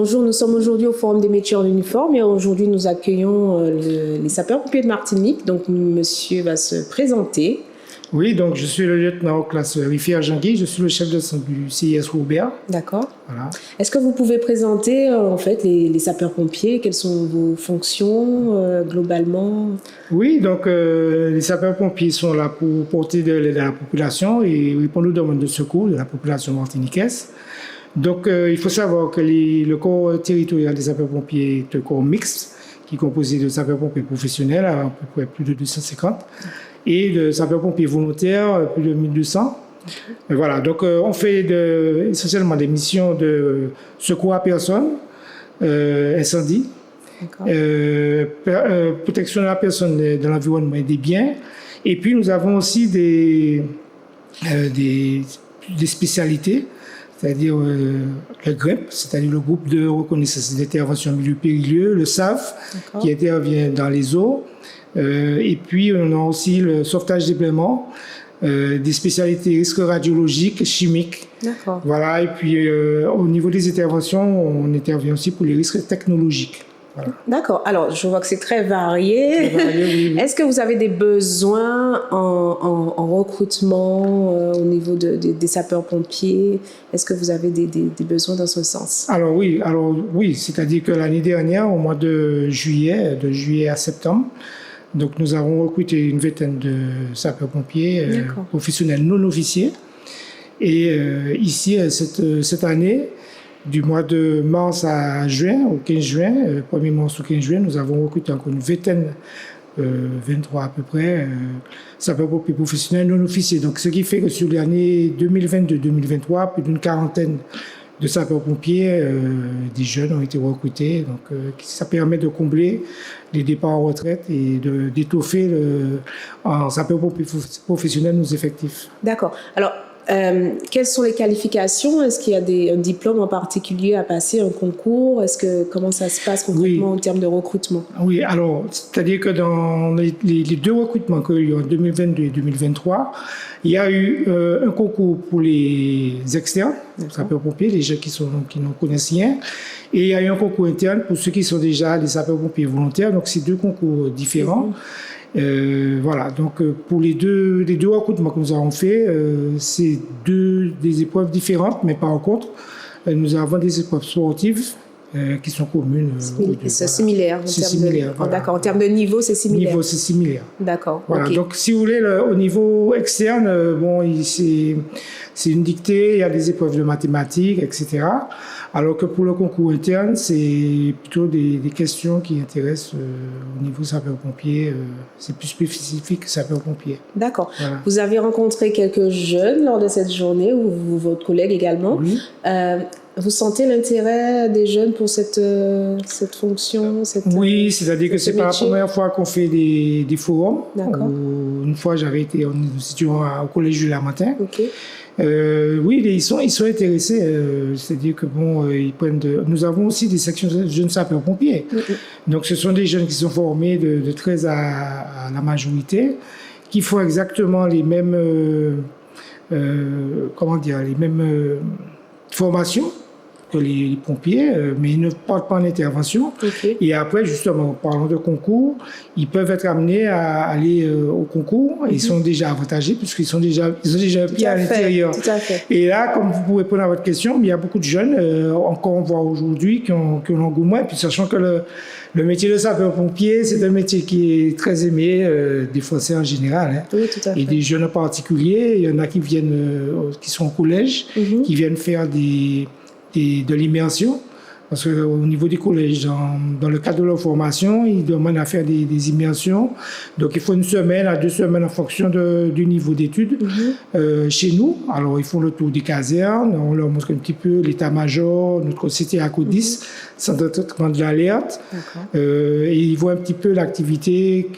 Bonjour, nous sommes aujourd'hui au Forum des métiers en uniforme et aujourd'hui nous accueillons les sapeurs-pompiers de Martinique. Donc monsieur va se présenter. Oui, donc je suis le lieutenant en classe Rivière Jean-Guy, je suis le chef de centre du CIS Robert. D'accord. Voilà. Est-ce que vous pouvez présenter en fait les sapeurs-pompiers? Quelles sont vos fonctions globalement? Oui, donc les sapeurs-pompiers sont là pour porter de l'aide à la population et répondre aux demandes de secours de la population martiniquaise. Donc il faut savoir que le corps territorial des sapeurs-pompiers est un corps mixte qui est composé de sapeurs-pompiers professionnels à peu près plus de 250 et de sapeurs-pompiers volontaires plus de 1200. Okay. Voilà, donc on fait essentiellement des missions de secours à personne, incendie, protection de la personne de l'environnement et des biens. Et puis nous avons aussi des spécialités, c'est-à-dire le GRIMP, c'est-à-dire le groupe de reconnaissance d'intervention en milieu périlleux, le SAF, qui intervient dans les eaux. Et puis on a aussi le sauvetage des paiements, des spécialités risques radiologiques, chimiques. D'accord. Voilà, et puis au niveau des interventions, on intervient aussi pour les risques technologiques. Voilà. D'accord. Alors, je vois que c'est très varié. Très varié, oui. Est-ce que vous avez des besoins en recrutement au niveau des sapeurs-pompiers? Est-ce que vous avez des besoins dans ce sens? Alors oui, c'est-à-dire que l'année dernière, au mois de juillet à septembre, donc nous avons recruté une vingtaine de sapeurs-pompiers professionnels non officiers. Et ici, cette année, du mois de mars à juin, au 15 juin, 1er mars au 15 juin, nous avons recruté encore une vingtaine, 23 à peu près, sapeurs-pompiers professionnels non officiers. Donc ce qui fait que sur l'année 2022-2023, plus d'une quarantaine de sapeurs-pompiers, des jeunes ont été recrutés. Donc ça permet de combler les départs en retraite et d'étoffer en sapeurs-pompiers professionnels nos effectifs. D'accord. Alors, quelles sont les qualifications? Est-ce qu'il y a un diplôme en particulier à passer, un concours? Comment ça se passe concrètement en termes de recrutement? Oui, alors, c'est-à-dire que dans les deux recrutements qu'il y a eu en 2022 et 2023, il y a eu un concours pour les externes, sapeurs-pompiers, les gens qui n'en connaissent rien, et il y a eu un concours interne pour ceux qui sont déjà des sapeurs-pompiers volontaires. Donc, c'est deux concours différents. Voilà, donc pour les deux recrutements que nous avons fait, c'est des épreuves différentes, mais par contre, nous avons des épreuves sportives qui sont communes. C'est similaire. C'est similaire. Voilà. D'accord, en termes de niveau, c'est similaire. Niveau, c'est similaire. D'accord. Voilà, okay. Donc si vous voulez, au niveau externe, c'est une dictée, il y a des épreuves de mathématiques, etc. Alors que pour le concours interne, c'est plutôt des questions qui intéressent au niveau sapeur-pompier. C'est plus spécifique que sapeur-pompier. D'accord. Voilà. Vous avez rencontré quelques jeunes lors de cette journée, ou votre collègue également. Oui. Vous sentez l'intérêt des jeunes pour cette fonction? Oui, c'est-à-dire que c'est pas la première fois qu'on fait des forums. D'accord. Une fois, j'avais été au collège du Lamentin. Okay. Oui, ils sont intéressés. C'est-à-dire que ils prennent nous avons aussi des sections de jeunes sapeurs-pompiers. Donc, ce sont des jeunes qui sont formés de 13 à la majorité, qui font exactement les mêmes, les mêmes formations que les pompiers, mais ils ne partent pas en intervention. Okay. Et après, justement, en parlant de concours, ils peuvent être amenés à aller au concours. Ils sont déjà avantagés puisqu'ils ont déjà un pied à l'intérieur. Tout à fait. Et là, comme vous pouvez répondre à votre question, il y a beaucoup de jeunes, encore on voit aujourd'hui, qui ont l'engouement. Et puis, sachant que le métier de sapeur-pompier, c'est un métier qui est très aimé des Français en général. Hein. Oui, tout à fait. Et des jeunes en particulier. Il y en a qui qui sont au collège, qui viennent faire de l'immersion, parce qu'au niveau des collèges, dans le cadre de leur formation, ils demandent à faire des immersions. Donc, il faut 1 semaine à 2 semaines en fonction du niveau d'études chez nous. Alors, ils font le tour des casernes, on leur montre un petit peu l'état-major, notre cité à CODIS, centre de traitement de l'alerte. Et ils voient un petit peu l'activité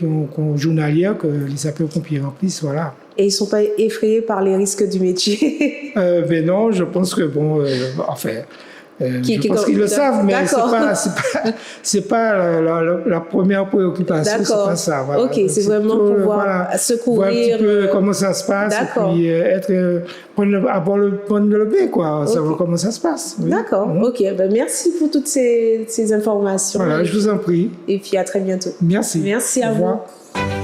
journalière que les sapeurs-pompiers remplissent, voilà. Et ils ne sont pas effrayés par les risques du métier? Ben non, je pense que Je pense qu'ils le savent, mais c'est pas la première préoccupation, c'est pas ça. Voilà. Ok, c'est vraiment pouvoir secourir. Voir un petit peu comment ça se passe, et puis prendre le bain, quoi, savoir comment ça se passe. Oui. D'accord, ok. Ben, merci pour toutes ces informations. Voilà, je vous en prie. Et puis à très bientôt. Merci. Merci à vous.